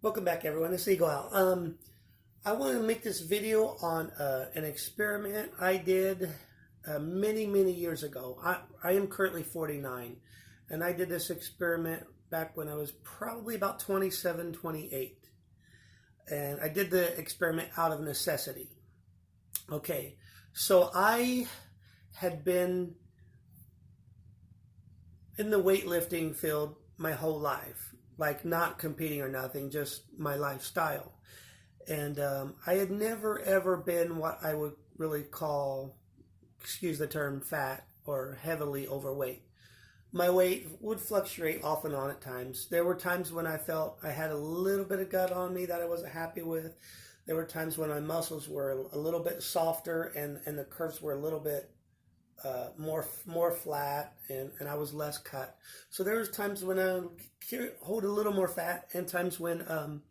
Welcome back, everyone. This is Eagle Out. I want to make this video on an experiment I did many years ago. I am currently 49, and I did this experiment back when I was probably about 27, 28. And I did the experiment out of necessity. Okay, so I had been in the weightlifting field my whole life, like not competing or nothing, just my lifestyle. And I had never ever been what I would really call, excuse the term, fat or heavily overweight. My weight would fluctuate off and on at times. There were times when I felt I had a little bit of gut on me that I wasn't happy with. There were times when my muscles were a little bit softer and the curves were a little bit more flat, and I was less cut. So there was times when I hold a little more fat and times when I'm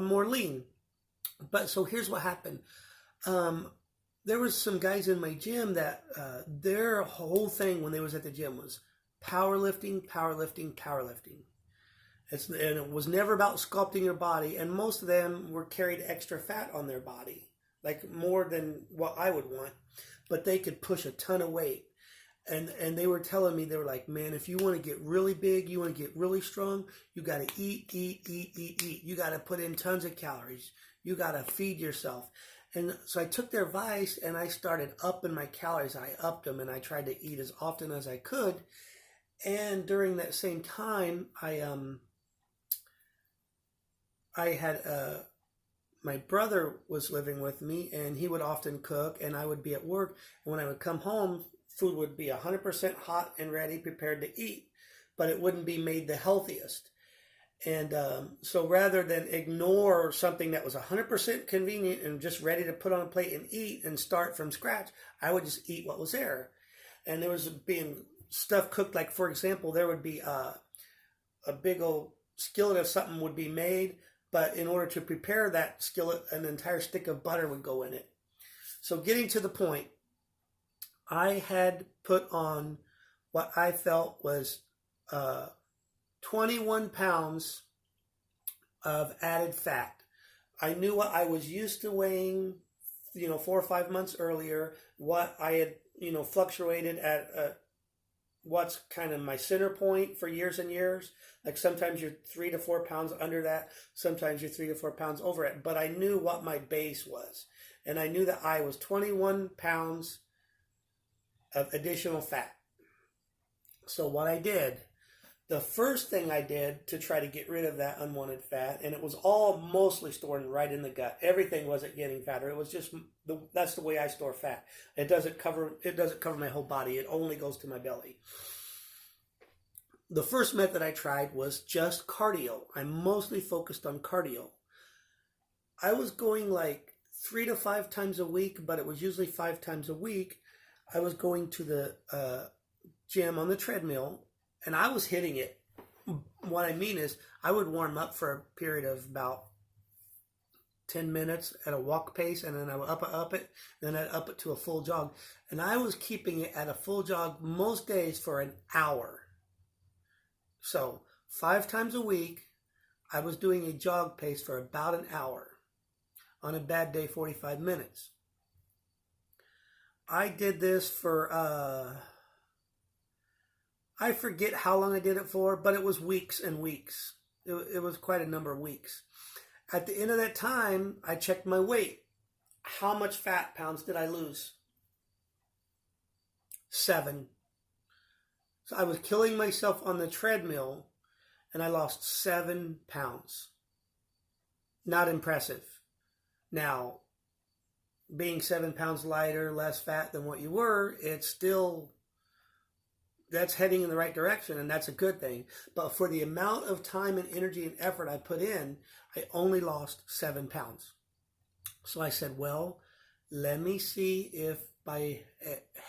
more lean. But so here's what happened. There was some guys in my gym that their whole thing when they was at the gym was powerlifting. And it was never about sculpting your body, and most of them were carried extra fat on their body, like more than what I would want, but they could push a ton of weight. And they were telling me, they were like, man, if you want to get really big, you want to get really strong, you got to eat. You got to put in tons of calories. You got to feed yourself. And so I took their advice and I started upping my calories. I upped them and I tried to eat as often as I could. And during that same time, I had my brother was living with me, and he would often cook, and I would be at work. And when I would come home, food would be 100% hot and ready, prepared to eat, but it wouldn't be made the healthiest. And so rather than ignore something that was 100% convenient and just ready to put on a plate and eat and start from scratch, I would just eat what was there. And there was being stuff cooked, like, for example, there would be a big old skillet of something would be made, but in order to prepare that skillet, an entire stick of butter would go in it. So getting to the point, I had put on what I felt was 21 pounds of added fat. I knew what I was used to weighing, 4 or 5 months earlier, what I had, fluctuated at what's kind of my center point for years and years. Like sometimes you're 3 to 4 pounds under that, sometimes you're 3 to 4 pounds over it. But I knew what my base was. And I knew that I was 21 pounds of additional fat. So what I did, the first thing I did to try to get rid of that unwanted fat, and it was all mostly stored right in the gut. Everything wasn't getting fatter. It was just that's the way I store fat. It doesn't cover my whole body. It only goes to my belly. The first method I tried was just cardio. I mostly focused on cardio. I was going like 3 to 5 times a week, but it was usually 5 times a week. I was going to the gym on the treadmill, and I was hitting it. What I mean is, I would warm up for a period of about 10 minutes at a walk pace, and then I would up it, then I'd up it to a full jog. And I was keeping it at a full jog most days for an hour. So 5 times a week, I was doing a jog pace for about an hour. On a bad day, 45 minutes. I did this for, I forget how long I did it for, but it was weeks and weeks. It was quite a number of weeks. At the end of that time, I checked my weight. How much fat pounds did I lose? 7. So I was killing myself on the treadmill, and I lost 7 pounds. Not impressive. Now, being 7 pounds lighter, less fat than what you were, it's still, that's heading in the right direction, and that's a good thing. But for the amount of time and energy and effort I put in, I only lost 7 pounds. So I said, well, let me see if by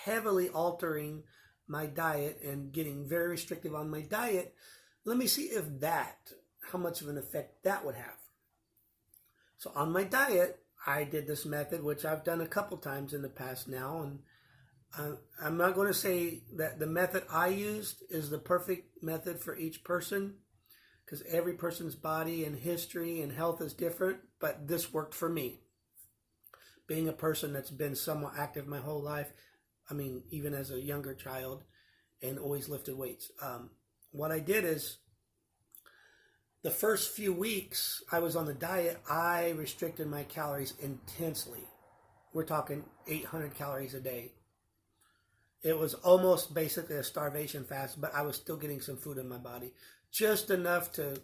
heavily altering my diet and getting very restrictive on my diet, let me see if how much of an effect that would have. So on my diet, I did this method, which I've done a couple times in the past now, and I'm not going to say that the method I used is the perfect method for each person. because every person's body and history and health is different, but this worked for me. Being a person that's been somewhat active my whole life, I mean, even as a younger child, and always lifted weights. What I did is, the first few weeks I was on the diet, I restricted my calories intensely. We're talking 800 calories a day. It was almost basically a starvation fast, but I was still getting some food in my body. Just enough to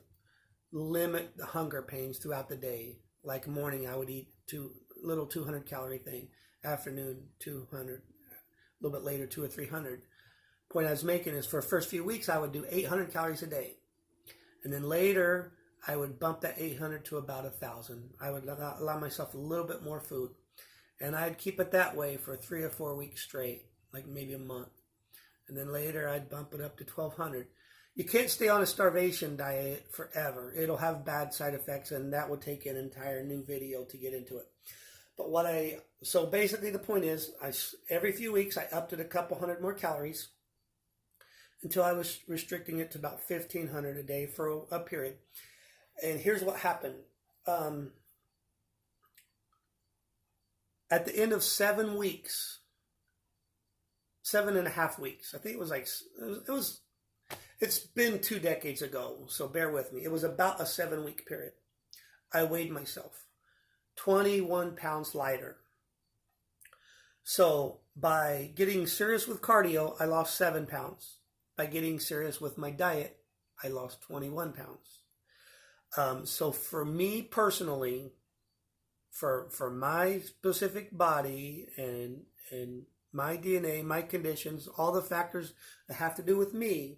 limit the hunger pains throughout the day. Like morning, I would eat little 200 calorie thing. Afternoon, 200. A little bit later, 200 or 300. Point I was making is, for the first few weeks, I would do 800 calories a day. And then later, I would bump that 800 to about 1,000. I would allow myself a little bit more food. And I'd keep it that way for 3 or 4 weeks straight, like maybe a month. And then later, I'd bump it up to 1,200. You can't stay on a starvation diet forever. It'll have bad side effects, and that would take an entire new video to get into it. But so basically the point is, every few weeks, I upped it a couple hundred more calories until I was restricting it to about 1,500 a day for a period. And here's what happened. At the end of 7 weeks, 7.5 weeks, I think it was it's been 2 decades ago, so bear with me. It was about a 7-week period. I weighed myself 21 pounds lighter. So by getting serious with cardio, I lost 7 pounds. By getting serious with my diet, I lost 21 pounds. So for me personally, for my specific body and my DNA, my conditions, all the factors that have to do with me,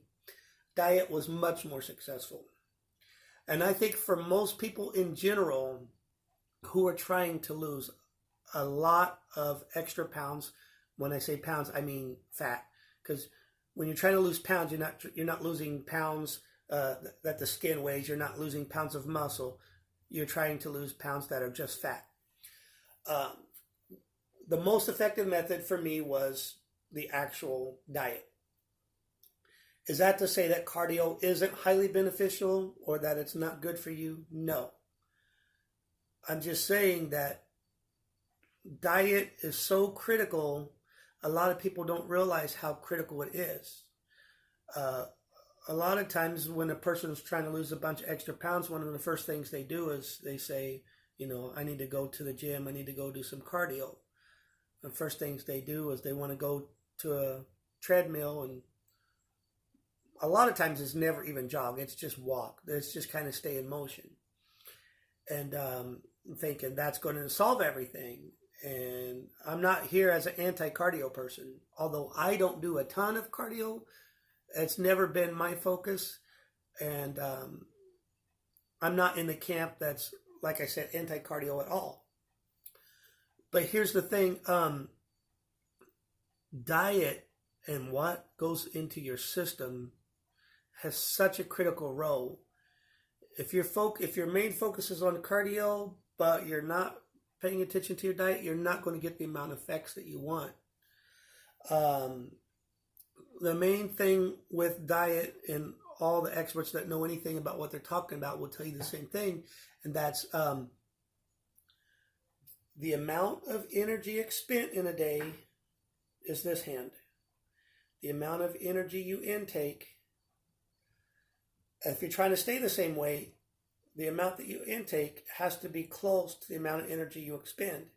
diet was much more successful. And I think for most people in general who are trying to lose a lot of extra pounds, when I say pounds, I mean fat, because when you're trying to lose pounds, you're not losing pounds that the skin weighs. You're not losing pounds of muscle. You're trying to lose pounds that are just fat. The most effective method for me was the actual diet. Is that to say that cardio isn't highly beneficial or that it's not good for you? No. I'm just saying that diet is so critical. A lot of people don't realize how critical it is. A lot of times when a person is trying to lose a bunch of extra pounds, one of the first things they do is they say, I need to go to the gym. I need to go do some cardio. The first things they do is they want to go to a treadmill, and a lot of times it's never even jog. It's just walk. It's just kind of stay in motion. And thinking that's going to solve everything. And I'm not here as an anti-cardio person. Although I don't do a ton of cardio, it's never been my focus. And I'm not in the camp that's, like I said, anti-cardio at all. But here's the thing. Diet and what goes into your system has such a critical role. If your main focus is on cardio, but you're not paying attention to your diet, you're not going to get the amount of effects that you want. The main thing with diet, and all the experts that know anything about what they're talking about will tell you the same thing, and that's the amount of energy expended in a day is this hand. The amount of energy you intake, if you're trying to stay the same weight, the amount that you intake has to be close to the amount of energy you expend.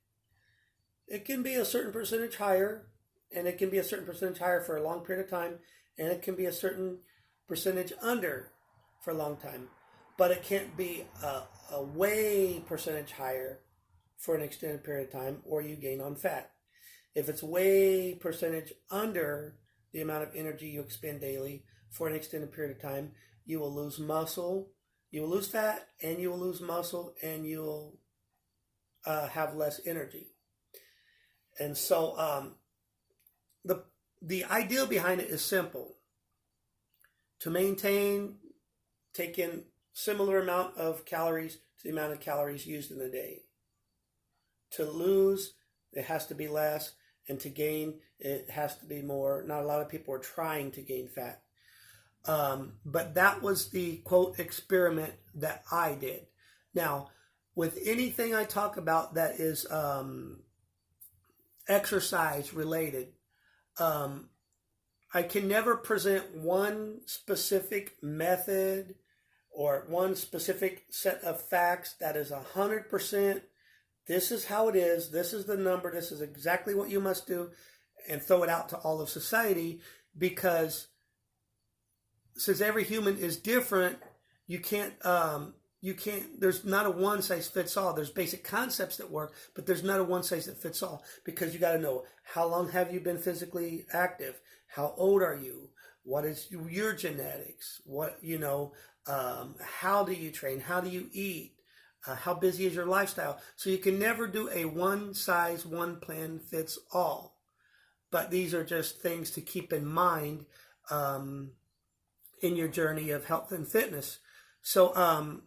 It can be a certain percentage higher, and it can be a certain percentage higher for a long period of time, and it can be a certain percentage under for a long time. But it can't be a way percentage higher for an extended period of time, or you gain on fat. If it's way percentage under the amount of energy you expend daily for an extended period of time, you will lose muscle, you will lose fat, and you will lose muscle, and you will have less energy. And so the ideal behind it is simple. To maintain, take in similar amount of calories to the amount of calories used in a day. To lose, it has to be less, and to gain, it has to be more. Not a lot of people are trying to gain fat. But that was the quote experiment that I did. Now, with anything I talk about that is exercise related, I can never present one specific method or one specific set of facts that is 100%. This is how it is. This is the number. This is exactly what you must do, and throw it out to all of society, because since every human is different, you can't. There's not a one size fits all. There's basic concepts that work, but there's not a one size that fits all, because you got to know, how long have you been physically active? How old are you? What is your genetics? How do you train? How do you eat? How busy is your lifestyle? So you can never do a one size, one plan fits all. But these are just things to keep in mind in your journey of health and fitness. So